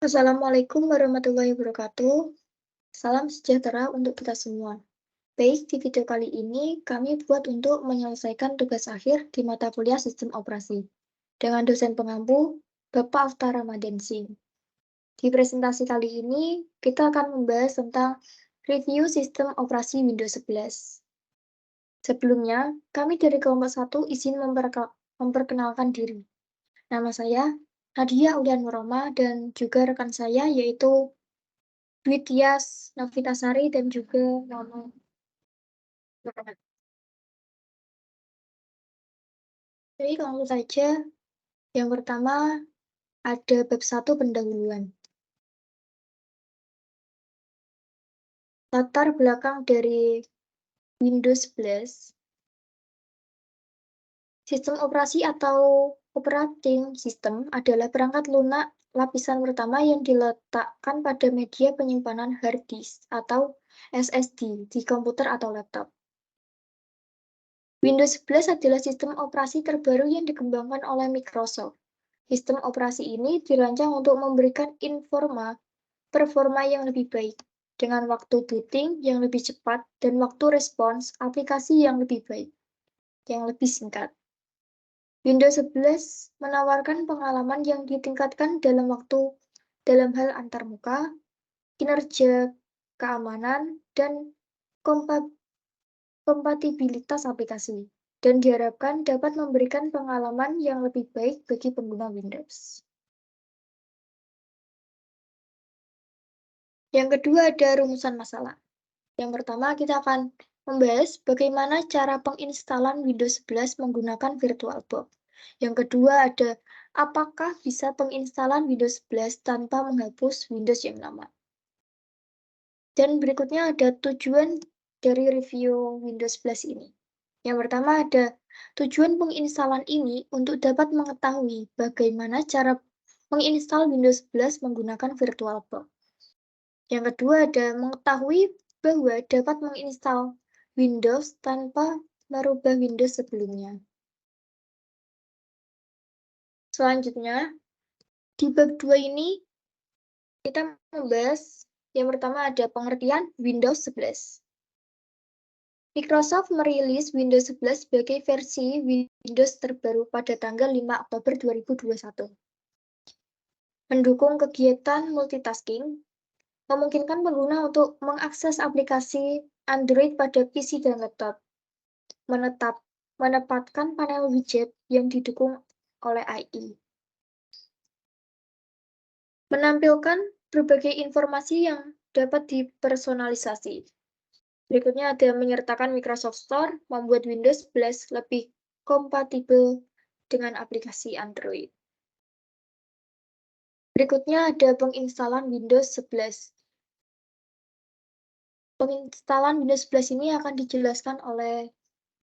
Assalamualaikum warahmatullahi wabarakatuh. Salam sejahtera untuk kita semua. Baik, di video kali ini kami buat untuk menyelesaikan tugas akhir di mata kuliah Sistem Operasi dengan dosen pengampu Bapak Aftar Ramadan Singh. Di presentasi kali ini kita akan membahas tentang review sistem operasi Windows 11. Sebelumnya, kami dari kelompok 1 izin memperkenalkan diri. Nama saya Nadia Ulian Roma dan juga rekan saya yaitu Dwi Tias Novitasari dan juga Nono. Jadi langsung saja, yang pertama ada bab 1 pendahuluan. Latar belakang dari Windows 11. Sistem operasi atau operating system adalah perangkat lunak lapisan pertama yang diletakkan pada media penyimpanan hard disk atau SSD di komputer atau laptop. Windows 11 adalah sistem operasi terbaru yang dikembangkan oleh Microsoft. Sistem operasi ini dirancang untuk memberikan performa yang lebih baik, dengan waktu booting yang lebih cepat dan waktu respons aplikasi yang lebih baik, yang lebih singkat. Windows 11 menawarkan pengalaman yang ditingkatkan dalam hal antarmuka, kinerja, keamanan, dan kompatibilitas aplikasi, dan diharapkan dapat memberikan pengalaman yang lebih baik bagi pengguna Windows. Yang kedua ada rumusan masalah. Yang pertama kita akan membahas bagaimana cara penginstalan Windows 11 menggunakan VirtualBox. Yang kedua ada apakah bisa penginstalan Windows 11 tanpa menghapus Windows yang lama. Dan berikutnya ada tujuan dari review Windows 11 ini. Yang pertama ada tujuan penginstalan ini untuk dapat mengetahui bagaimana cara menginstal Windows 11 menggunakan VirtualBox. Yang kedua ada mengetahui bahwa dapat menginstal Windows tanpa merubah Windows sebelumnya. Selanjutnya, di bab 2 ini kita membahas yang pertama ada pengertian Windows 11. Microsoft merilis Windows 11 sebagai versi Windows terbaru pada tanggal 5 Oktober 2021. Mendukung kegiatan multitasking, memungkinkan pengguna untuk mengakses aplikasi Android pada PC dan laptop, menempatkan panel widget yang didukung oleh IE, menampilkan berbagai informasi yang dapat dipersonalisasi. Berikutnya ada menyertakan Microsoft Store, membuat Windows 11 lebih kompatibel dengan aplikasi Android. Berikutnya ada penginstalan Windows 11. Penginstalan Windows 11 ini akan dijelaskan oleh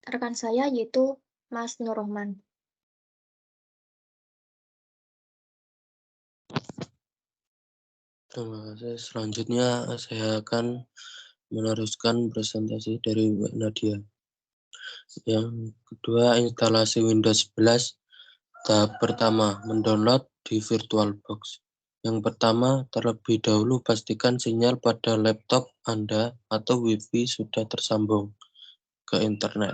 rekan saya yaitu Mas Nur Rahman. Terima kasih. Selanjutnya saya akan meneruskan presentasi dari Mbak Nadia. Yang kedua, instalasi Windows 11. Tahap pertama, mendownload di VirtualBox. Yang pertama, terlebih dahulu pastikan sinyal pada laptop Anda atau Wi-Fi sudah tersambung ke internet.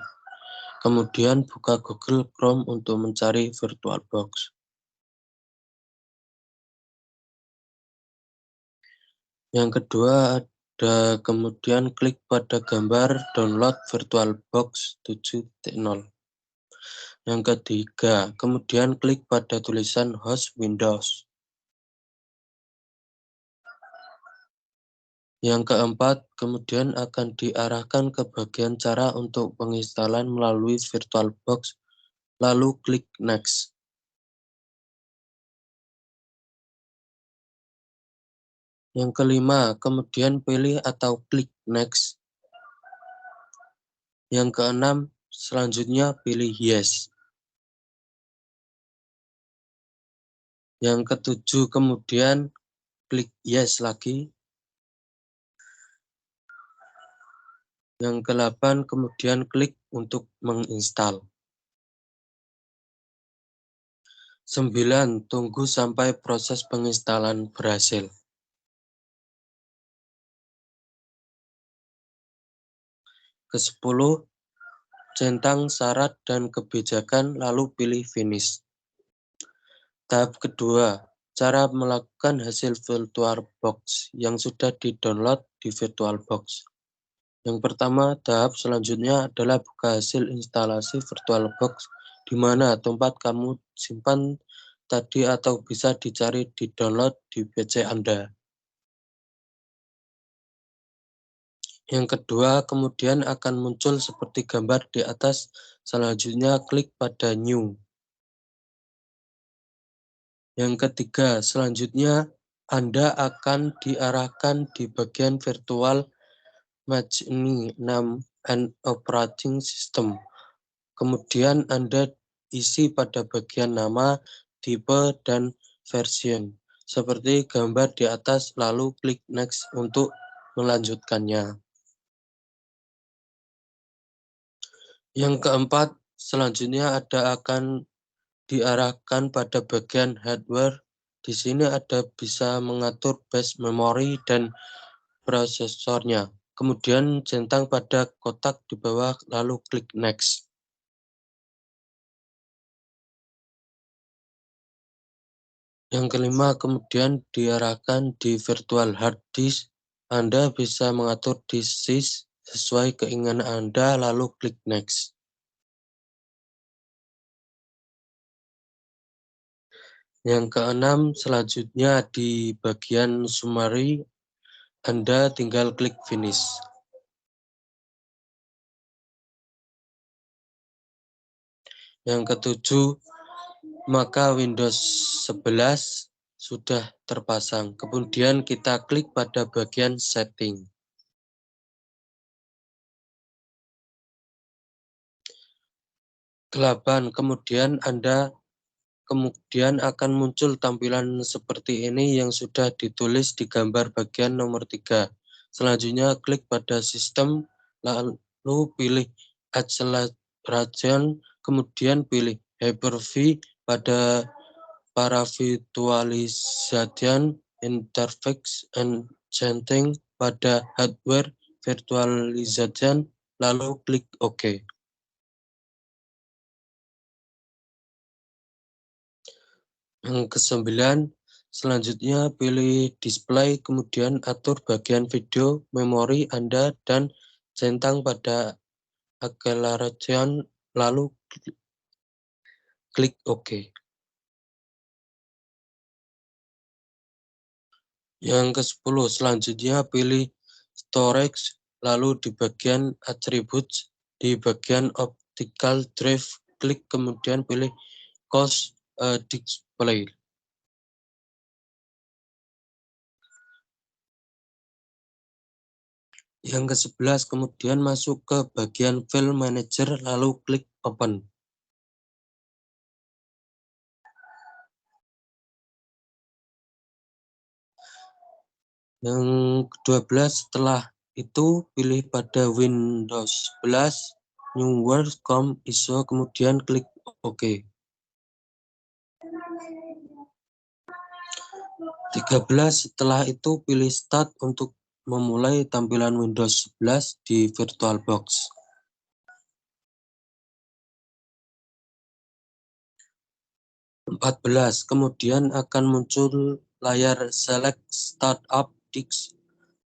Kemudian buka Google Chrome untuk mencari VirtualBox. Yang kedua, kemudian klik pada gambar download VirtualBox 7.0. Yang ketiga, kemudian klik pada tulisan host Windows. Yang keempat, kemudian akan diarahkan ke bagian cara untuk penginstalan melalui VirtualBox, lalu klik Next. Yang kelima, kemudian pilih atau klik Next. Yang keenam, selanjutnya pilih Yes. Yang ketujuh, kemudian klik Yes lagi. Yang ke-8 kemudian klik untuk menginstal. 9. Tunggu sampai proses penginstalan berhasil. Ke-10. Centang syarat dan kebijakan lalu pilih finish. Tahap kedua, cara melakukan hasil VirtualBox yang sudah di-download di VirtualBox. Yang pertama, tahap selanjutnya adalah buka hasil instalasi VirtualBox di mana tempat kamu simpan tadi atau bisa dicari di download di PC Anda. Yang kedua, kemudian akan muncul seperti gambar di atas. Selanjutnya, klik pada New. Yang ketiga, selanjutnya Anda akan diarahkan di bagian virtual machine name and operating system. Kemudian Anda isi pada bagian nama, tipe, dan version. Seperti gambar di atas, lalu klik next untuk melanjutkannya. Yang keempat, selanjutnya Anda akan diarahkan pada bagian hardware. Di sini Anda bisa mengatur base memory dan prosesornya. Kemudian centang pada kotak di bawah, lalu klik next. Yang kelima, kemudian diarahkan di virtual hard disk. Anda bisa mengatur disk sesuai keinginan Anda, lalu klik next. Yang keenam, selanjutnya di bagian summary, Anda tinggal klik finish. Yang ketujuh, maka Windows 11 sudah terpasang. Kemudian kita klik pada bagian setting. Kemudian akan muncul tampilan seperti ini yang sudah ditulis di gambar bagian nomor 3. Selanjutnya klik pada sistem, lalu pilih acceleration, kemudian pilih Hyper-V pada para virtualization interface and centing pada hardware virtualization, lalu klik OK. Yang ke-9, selanjutnya pilih display, kemudian atur bagian video, memori Anda, dan centang pada acceleration, lalu klik OK. Yang ke-10, selanjutnya pilih storage, lalu di bagian attributes, di bagian optical drive, klik kemudian pilih cause display. Yang ke-11, kemudian masuk ke bagian File Manager, lalu klik Open. Yang ke-12, setelah itu pilih pada Windows 11, New Welcome ISO, kemudian klik OK. 13, setelah itu pilih Start untuk memulai tampilan Windows 11 di VirtualBox. 14, kemudian akan muncul layar Select Startup Disk.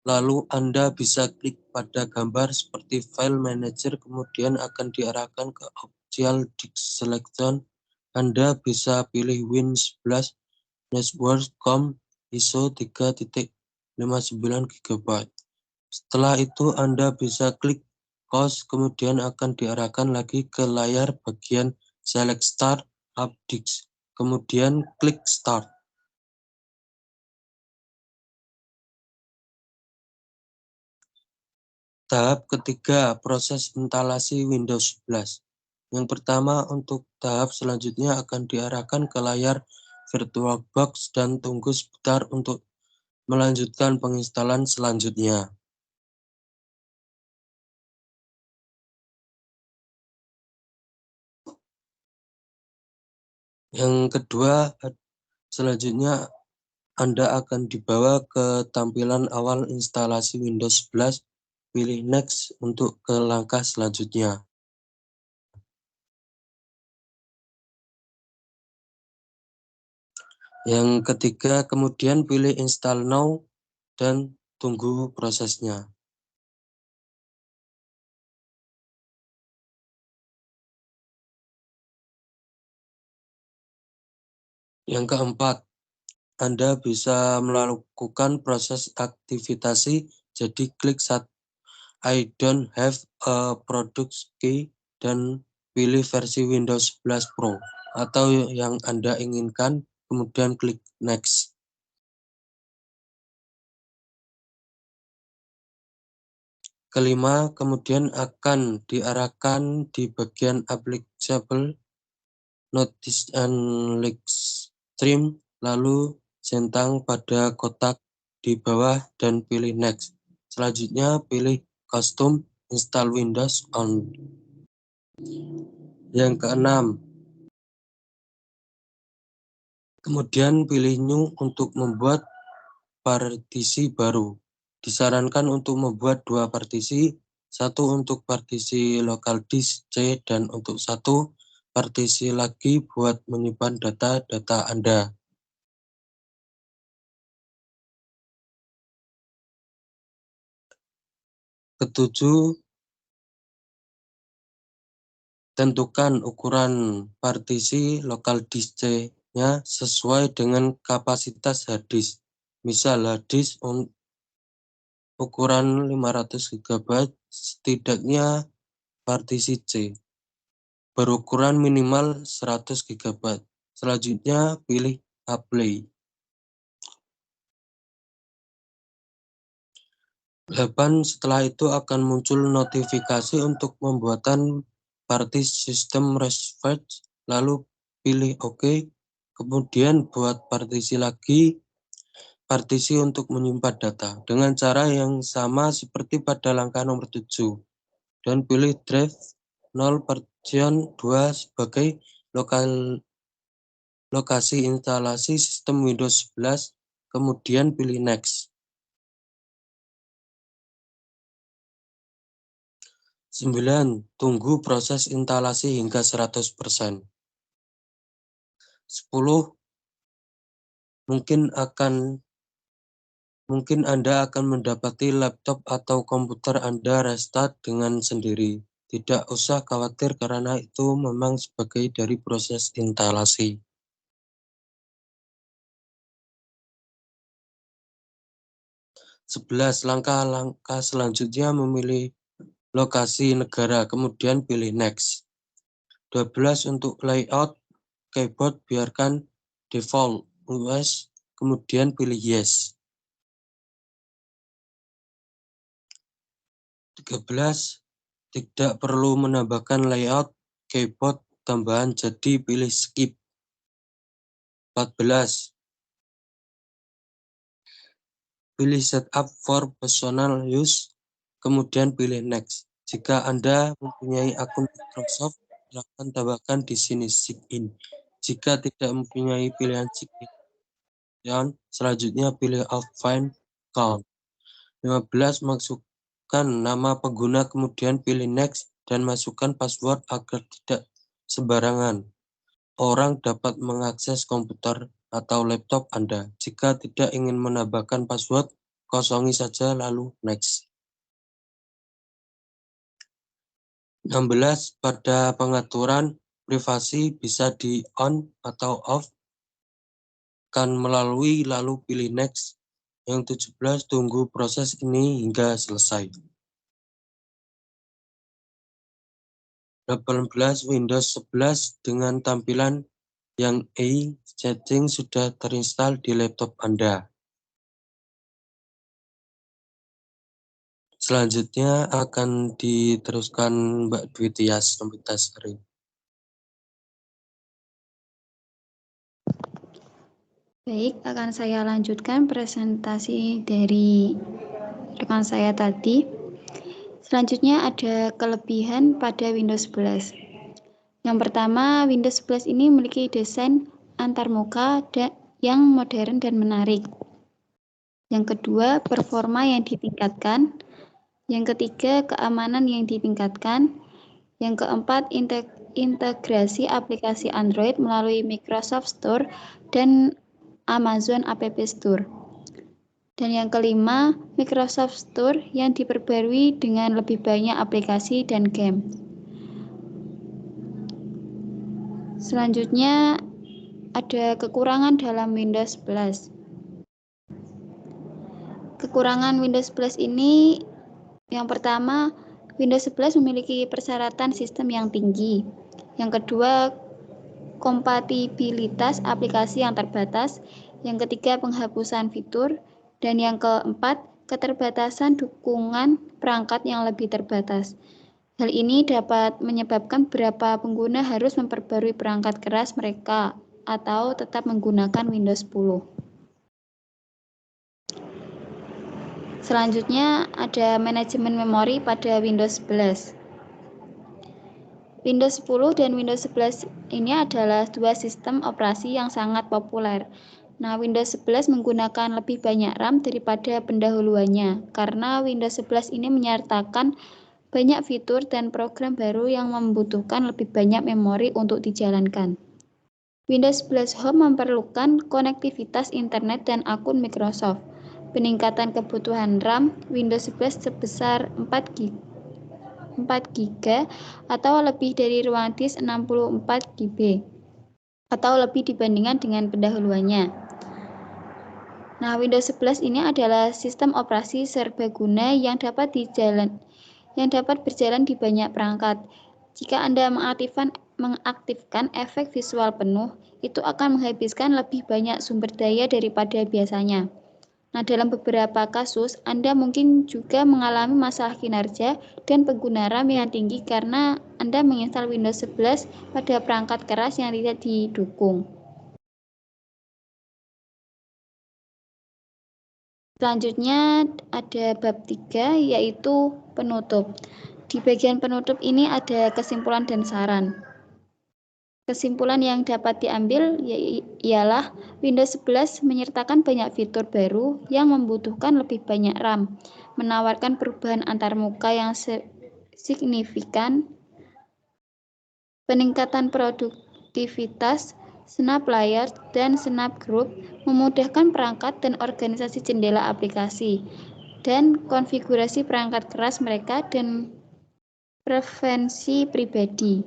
Lalu Anda bisa klik pada gambar seperti File Manager, kemudian akan diarahkan ke Optional Disk Selection. Anda bisa pilih Win 11 Network.com ISO 3.59 GB. Setelah itu Anda bisa klik Close, kemudian akan diarahkan lagi ke layar bagian Select Start Up Disk. Kemudian klik Start. Tahap ketiga, proses instalasi Windows 11. Yang pertama, untuk tahap selanjutnya akan diarahkan ke layar VirtualBox dan tunggu sebentar untuk melanjutkan penginstalan selanjutnya. Yang kedua, selanjutnya Anda akan dibawa ke tampilan awal instalasi Windows 11. Pilih Next untuk ke langkah selanjutnya. Yang ketiga, kemudian pilih Install Now dan tunggu prosesnya. Yang keempat, Anda bisa melakukan proses aktivasi, jadi klik I don't have a product key dan pilih versi Windows 11 Pro atau yang Anda inginkan, kemudian klik Next. Kelima, kemudian akan diarahkan di bagian Applicable Notice and Link Stream, lalu centang pada kotak di bawah dan pilih Next. Selanjutnya pilih Custom Install Windows on. Yang keenam, kemudian pilih New untuk membuat partisi baru. Disarankan untuk membuat 2 partisi, satu untuk partisi local disk C dan untuk satu partisi lagi buat menyimpan data-data Anda. Ketujuh, tentukan ukuran partisi local disk C-nya sesuai dengan kapasitas hard disk. Misal hard disk ukuran 500 GB, setidaknya partisi C berukuran minimal 100 GB. Selanjutnya pilih Apply. 8. Setelah itu akan muncul notifikasi untuk pembuatan partisi sistem refresh, lalu pilih OK. Kemudian buat partisi lagi, partisi untuk menyimpan data dengan cara yang sama seperti pada langkah nomor 7 dan pilih drive 0 version 2 sebagai lokasi instalasi sistem Windows 11, kemudian pilih Next. 9. Tunggu proses instalasi hingga 100%. 10. Mungkin Anda akan mendapati laptop atau komputer Anda restart dengan sendiri. Tidak usah khawatir karena itu memang sebagai dari proses instalasi. 11. Langkah selanjutnya memilih lokasi negara, kemudian pilih Next. 12. Untuk layout keyboard biarkan default US, kemudian pilih Yes. 13. Tidak perlu menambahkan layout keyboard tambahan, jadi pilih Skip. 14. Pilih Setup for Personal Use, kemudian pilih Next. Jika Anda mempunyai akun Microsoft, silakan tambahkan di sini Sign In. Jika tidak mempunyai pilihan Sign In, selanjutnya pilih Find Account. 15. Masukkan nama pengguna, kemudian pilih Next dan masukkan password agar tidak sembarangan orang dapat mengakses komputer atau laptop Anda. Jika tidak ingin menambahkan password, kosongi saja lalu Next. 16. Pada pengaturan privasi bisa di on atau off, kan melalui lalu pilih Next. Yang 17. Tunggu proses ini hingga selesai. 18. Windows 11 dengan tampilan yang setting sudah terinstall di laptop Anda. Selanjutnya akan diteruskan Mbak Dwi Tias Novitasari. Baik, akan saya lanjutkan presentasi dari rekan saya tadi. Selanjutnya ada kelebihan pada Windows 11. Yang pertama, Windows 11 ini memiliki desain antarmuka yang modern dan menarik. Yang kedua, performa yang ditingkatkan. Yang ketiga, keamanan yang ditingkatkan. Yang keempat, integrasi aplikasi Android melalui Microsoft Store dan Amazon App Store. Dan yang kelima, Microsoft Store yang diperbarui dengan lebih banyak aplikasi dan game. Selanjutnya, ada kekurangan dalam Windows 11. Kekurangan Windows 11 ini, yang pertama, Windows 11 memiliki persyaratan sistem yang tinggi. Yang kedua, kompatibilitas aplikasi yang terbatas. Yang ketiga, penghapusan fitur. Dan yang keempat, keterbatasan dukungan perangkat yang lebih terbatas. Hal ini dapat menyebabkan beberapa pengguna harus memperbarui perangkat keras mereka atau tetap menggunakan Windows 10. Selanjutnya ada manajemen memori pada Windows 11. Windows 10 dan Windows 11 ini adalah dua sistem operasi yang sangat populer. Nah, Windows 11 menggunakan lebih banyak RAM daripada pendahuluannya, karena Windows 11 ini menyertakan banyak fitur dan program baru yang membutuhkan lebih banyak memori untuk dijalankan. Windows 11 Home memerlukan konektivitas internet dan akun Microsoft. Peningkatan kebutuhan RAM Windows 11 sebesar 4 GB atau lebih dari ruang disk 64 GB atau lebih dibandingkan dengan pendahuluannya. Nah, Windows 11 ini adalah sistem operasi serbaguna yang dapat berjalan di banyak perangkat. Jika Anda mengaktifkan efek visual penuh, itu akan menghabiskan lebih banyak sumber daya daripada biasanya. Nah, dalam beberapa kasus, Anda mungkin juga mengalami masalah kinerja dan pengguna RAM yang tinggi karena Anda menginstal Windows 11 pada perangkat keras yang tidak didukung. Selanjutnya ada bab 3, yaitu penutup. Di bagian penutup ini ada kesimpulan dan saran. Kesimpulan yang dapat diambil ialah Windows 11 menyertakan banyak fitur baru yang membutuhkan lebih banyak RAM, menawarkan perubahan antarmuka yang signifikan, peningkatan produktivitas, Snap Layer dan Snap Group, memudahkan perangkat dan organisasi jendela aplikasi, dan konfigurasi perangkat keras mereka dan preferensi pribadi.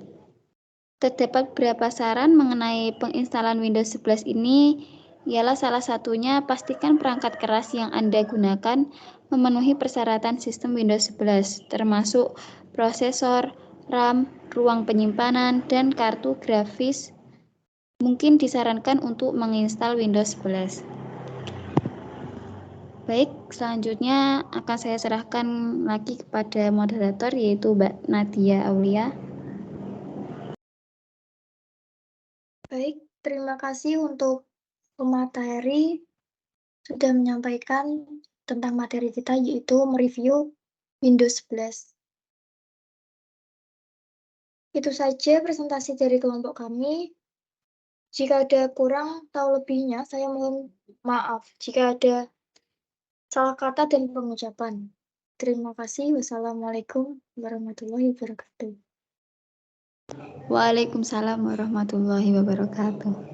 Terdapat beberapa saran mengenai penginstalan Windows 11 ini, ialah salah satunya pastikan perangkat keras yang Anda gunakan memenuhi persyaratan sistem Windows 11, termasuk prosesor, RAM, ruang penyimpanan, dan kartu grafis. Mungkin disarankan untuk menginstal Windows 11. Baik, selanjutnya akan saya serahkan lagi kepada moderator, yaitu Mbak Nadia Aulia. Baik, terima kasih untuk pemateri sudah menyampaikan tentang materi kita, yaitu mereview Windows 11. Itu saja presentasi dari kelompok kami. Jika ada kurang atau lebihnya, saya mohon maaf jika ada salah kata dan pengucapan. Terima kasih. Wassalamualaikum warahmatullahi wabarakatuh. Waalaikumsalam warahmatullahi wabarakatuh.